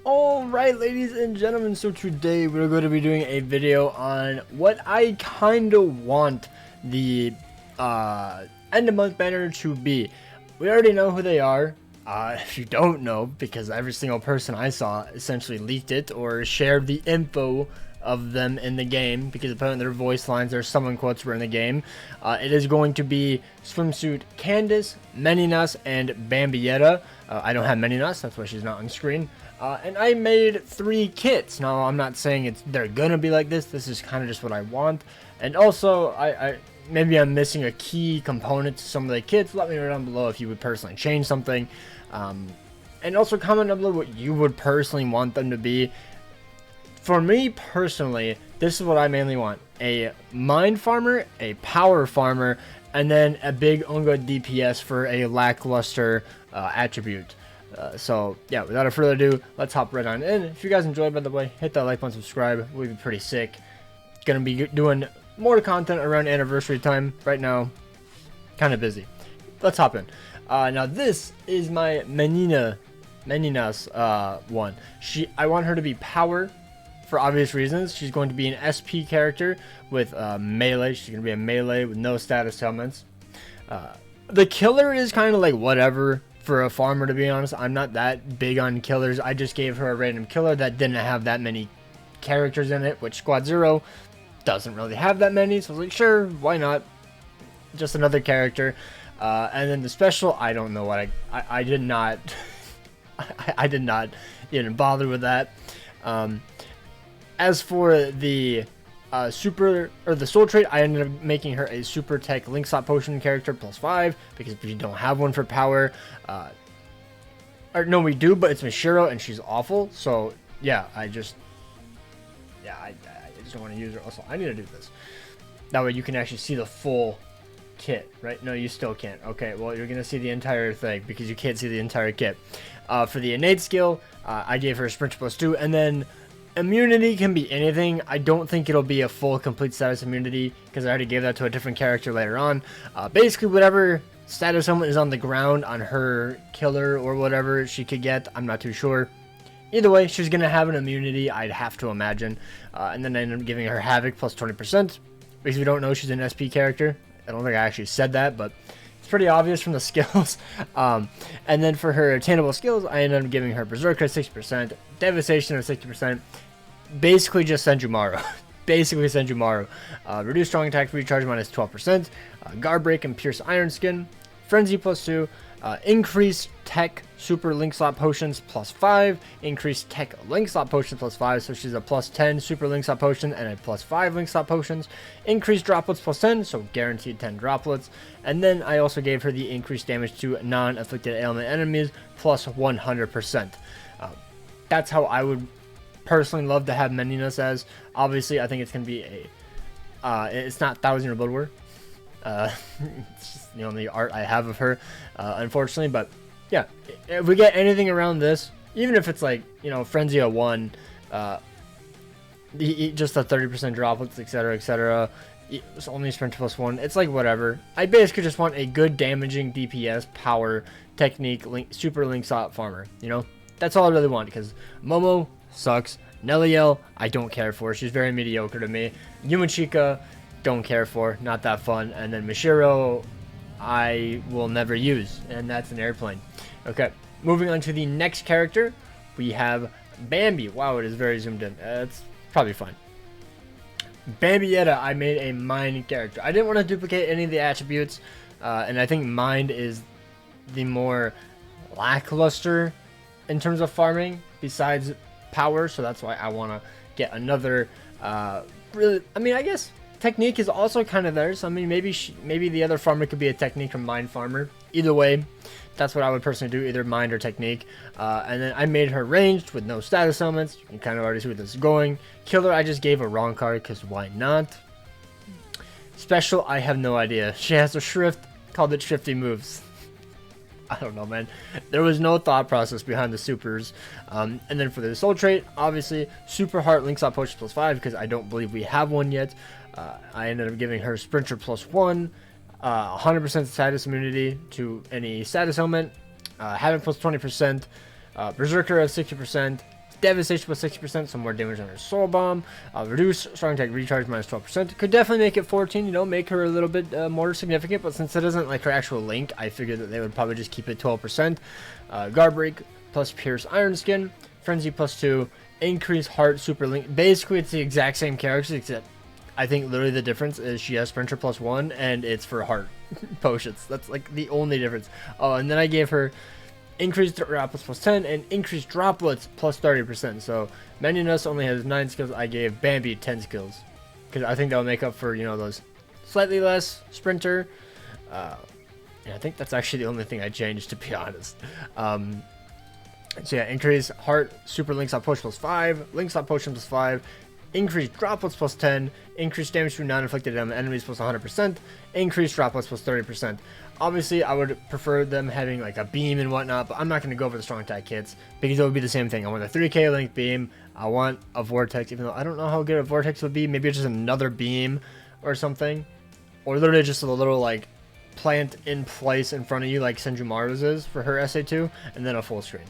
Alright, ladies and gentlemen, so today we're going to be doing a video on what I kind of want the end of month banner to be. We already know who they are. If you don't know, because every single person I saw essentially leaked it or shared the info of them in the game, because apparently their voice lines, their summon quotes were in the game. It is going to be SWIMSUIT Candice, Maninas, and Bambietta. I don't have Maninas, that's why she's not on screen. And I made 3 kits. Now, I'm not saying they're gonna be like this. This is kind of just what I want. And also, maybe I'm missing a key component to some of the kits. Let me know down below if you would personally change something. And also comment down below what you would personally want them to be. For me personally, this is what I mainly want: a mind farmer, a power farmer, and then a big Unga DPS for a lackluster attribute. So yeah, without further ado, let's hop right on in. If you guys enjoyed, by the way, hit that like button, subscribe. We'd be pretty sick. Gonna be doing more content around anniversary time. Right now, kind of busy. Let's hop in. Now this is my Maninas one. I want her to be power. For obvious reasons. She's going to be an SP character with melee. She's going to be a melee with no status ailments. The killer is kind of like whatever for a farmer, to be honest. I'm not that big on killers. I just gave her a random killer that didn't have that many characters in it, which Squad Zero doesn't really have that many. So I was like, sure, why not? Just another character. And then the special, I don't know what I did not I did not even bother with that. As for the the soul trait, I ended up making her a super tech link slot potion character +5, because if you don't have one for power, or no, we do, but it's Mishiro and she's awful. So yeah, I just don't want to use her. Also, I need to do this. That way you can actually see the full kit, right? No, you still can't. Okay, well, you're gonna see the entire thing because you can't see the entire kit. For the innate skill, I gave her a sprint +2, and then immunity can be anything. I don't think it'll be a full complete status immunity because I already gave that to a different character later on. Basically, whatever status ailment is on the ground on her killer or whatever she could get, I'm not too sure. Either way, she's going to have an immunity, I'd have to imagine. And then I ended up giving her Havoc +20%. Because if you don't know, she's an SP character. I don't think I actually said that, but it's pretty obvious from the skills. And then for her attainable skills, I ended up giving her Berserker 60%, Devastation of 60%, basically just Senjumaru. Basically Senjumaru. Reduce strong attack recharge -12%, Guard Break and Pierce Iron Skin, Frenzy +2, increase tech super link slot potions +5, increase tech link slot potions +5, so she's a +10 super link slot potion and a +5 link slot potions, increase droplets +10, so guaranteed 10 droplets, and then I also gave her the increased damage to non-afflicted ailment enemies +100%. That's how I would personally love to have Maninas as. Obviously, I think it's going to be it's not 1000 Year Blood War. It's just the only art I have of her, unfortunately. But yeah, if we get anything around this, even if it's like, you know, Frenzy 1, just the 30% droplets, etc., etc., it's only sprint +1. It's like whatever. I basically just want a good damaging DPS power technique super link slot farmer. You know, that's all I really want, because Momo sucks. Neliel, I don't care for. She's very mediocre to me. Yumachika, don't care for. Not that fun. And then Mishiro, I will never use. And that's an airplane. Okay, moving on to the next character. We have Bambi. Wow, it is very zoomed in. It's probably fine. Bambietta, I made a mind character. I didn't want to duplicate any of the attributes. And I think mind is the more lackluster in terms of farming, besides power, so that's why I want to get another really, I mean, I guess technique is also kind of there, so I mean, maybe the other farmer could be a technique from mind farmer. Either way, that's what I would personally do, either mind or technique. And then I made her ranged with no status elements. You can kind of already see where this is going. Killer, I just gave a wrong card because why not? Special, I have no idea. She has a shrift, called it Shrifty Moves. I don't know, man. There was no thought process behind the supers. And then for the soul trait, obviously, super heart link slot potion +5, because I don't believe we have one yet. I ended up giving her sprinter +1, 100% status immunity to any status ailment, Havoc +20%, Berserker of 60%, devastation plus 60%, so more damage on her soul bomb. Reduce strong attack recharge minus 12%. Could definitely make it 14, you know, make her a little bit more significant, but since it isn't like her actual link, I figured that they would probably just keep it 12%. Guard break plus pierce iron skin, frenzy plus 2, increase heart super link. Basically it's the exact same character, except I think literally the difference is she has sprinter plus 1 and it's for heart potions. That's like the only difference. Oh, and then I gave her increased droplets plus 10 and increased droplets plus 30%. So Maninas only has 9 skills. I gave Bambi 10 skills because I think that will make up for, you know, those slightly less sprinter. And I think that's actually the only thing I changed, to be honest. So yeah, increase heart super link slot potion plus 5, link slot potion plus 5, increase droplets plus 10, increase damage to non-inflicted enemies plus 100%, increase droplets plus 30%. Obviously, I would prefer them having like a beam and whatnot, but I'm not going to go for the strong attack kits because it would be the same thing. I want a 3k link beam, I want a vortex, even though I don't know how good a vortex would be. Maybe it's just another beam or something, or literally just a little like plant in place in front of you like Senjumaru's is for her SA2, and then a full screen.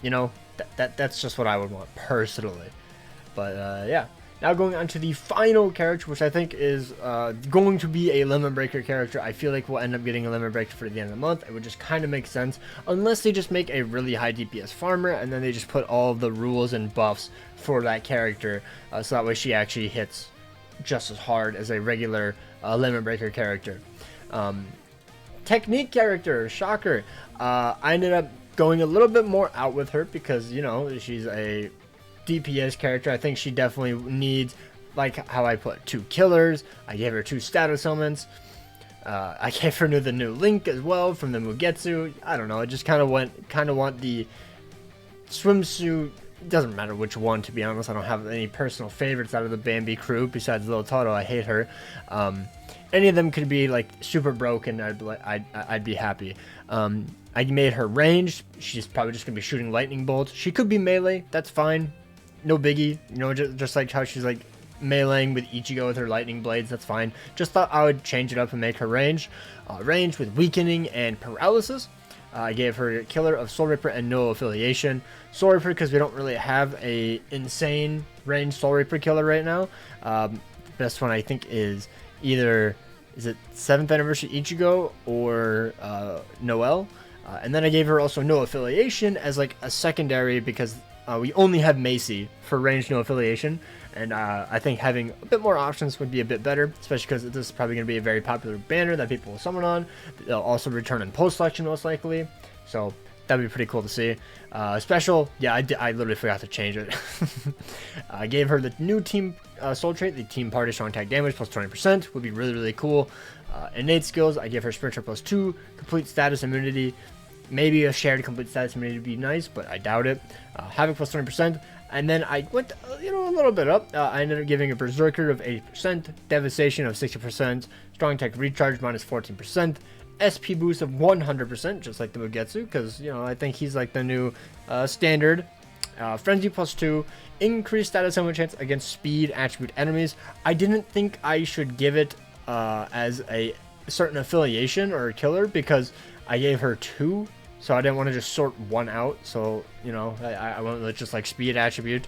You know, that's just what I would want personally. But yeah, now going on to the final character, which I think is going to be a limit breaker character. I feel like we'll end up getting a limit breaker for the end of the month. It would just kind of make sense, unless they just make a really high DPS farmer, and then they just put all of the rules and buffs for that character, so that way she actually hits just as hard as a regular limit breaker character. Technique character, shocker. I ended up going a little bit more out with her because, you know, she's a DPS character. I think she definitely needs, like how I put 2 killers. I gave her 2 status elements. I gave her the new link as well from the Mugetsu. I don't know. I just kind of want the swimsuit. It doesn't matter which one, to be honest. I don't have any personal favorites out of the Bambi crew besides Lil Toto. I hate her. Any of them could be like super broken. I'd be happy. I made her ranged. She's probably just gonna be shooting lightning bolts. She could be melee. That's fine. No biggie, you know, just like how she's like meleeing with Ichigo with her lightning blades. That's fine. Just thought I would change it up and make her range with weakening and paralysis. I gave her killer of Soul Reaper and no affiliation. Soul Reaper because we don't really have a insane range Soul Reaper killer right now. Best one I think is either is it 7th anniversary Ichigo or Noel. And then I gave her also no affiliation as like a secondary because we only have Macy for range no affiliation, and I think having a bit more options would be a bit better, especially because this is probably going to be a very popular banner that people will summon on. They'll also return in post selection most likely, so that'd be pretty cool to see. Special, yeah, I literally forgot to change it. I gave her the new team soul trait, the team party strong attack damage plus 20%, would be really cool. Innate skills, I gave her sprinter plus 2, complete status immunity. Maybe a shared complete status immunity would be nice, but I doubt it. Havoc plus 20%, and then I went, you know, a little bit up. I ended up giving a Berserker of 80%, Devastation of 60%, Strong Attack Recharge minus 14%, SP boost of 100%, just like the Mugetsu, because, you know, I think he's like the new standard. Frenzy plus 2, increased status element chance against speed attribute enemies. I didn't think I should give it as a certain affiliation or a killer because I gave her 2. So I didn't want to just sort one out. So, you know, I went with just like speed attribute.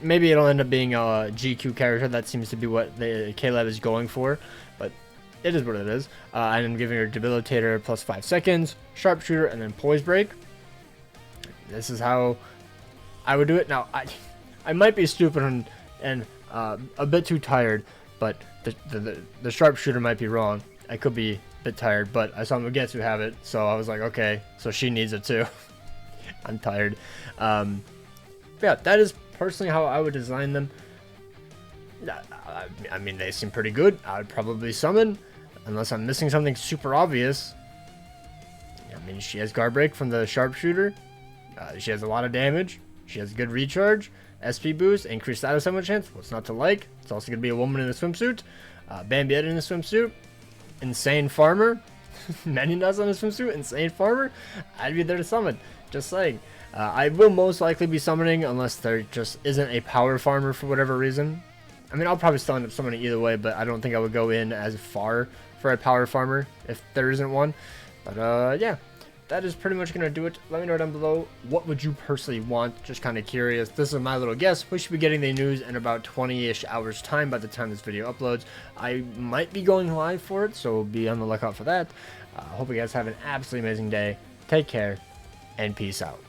Maybe it'll end up being a GQ character. That seems to be what the Caleb is going for. But it is what it is. I'm giving her Debilitator plus 5 seconds, Sharpshooter, and then Poise Break. This is how I would do it. Now, I might be stupid and a bit too tired, but the Sharpshooter might be wrong. I could be a bit tired, but I saw Mugetsu have it, so I was like, okay, so she needs it too. I'm tired. Yeah, that is personally how I would design them. I mean, they seem pretty good. I would probably summon, unless I'm missing something super obvious. I mean, she has guard break from the Sharpshooter. She has a lot of damage. She has good recharge, SP boost, increased status summon chance. What's not to like? It's also going to be a woman in a swimsuit. Bambietta in a swimsuit. Insane farmer. Maninas on a swimsuit. Insane farmer. I'd be there to summon. Just saying. I will most likely be summoning unless there just isn't a power farmer for whatever reason. I mean, I'll probably still end up summoning either way, but I don't think I would go in as far for a power farmer if there isn't one. But yeah, that is pretty much going to do it. Let me know down below, what would you personally want? Just kind of curious. This is my little guess. We should be getting the news in about 20-ish hours time by the time this video uploads. I might be going live for it, so be on the lookout for that. Hope you guys have an absolutely amazing day. Take care, and peace out.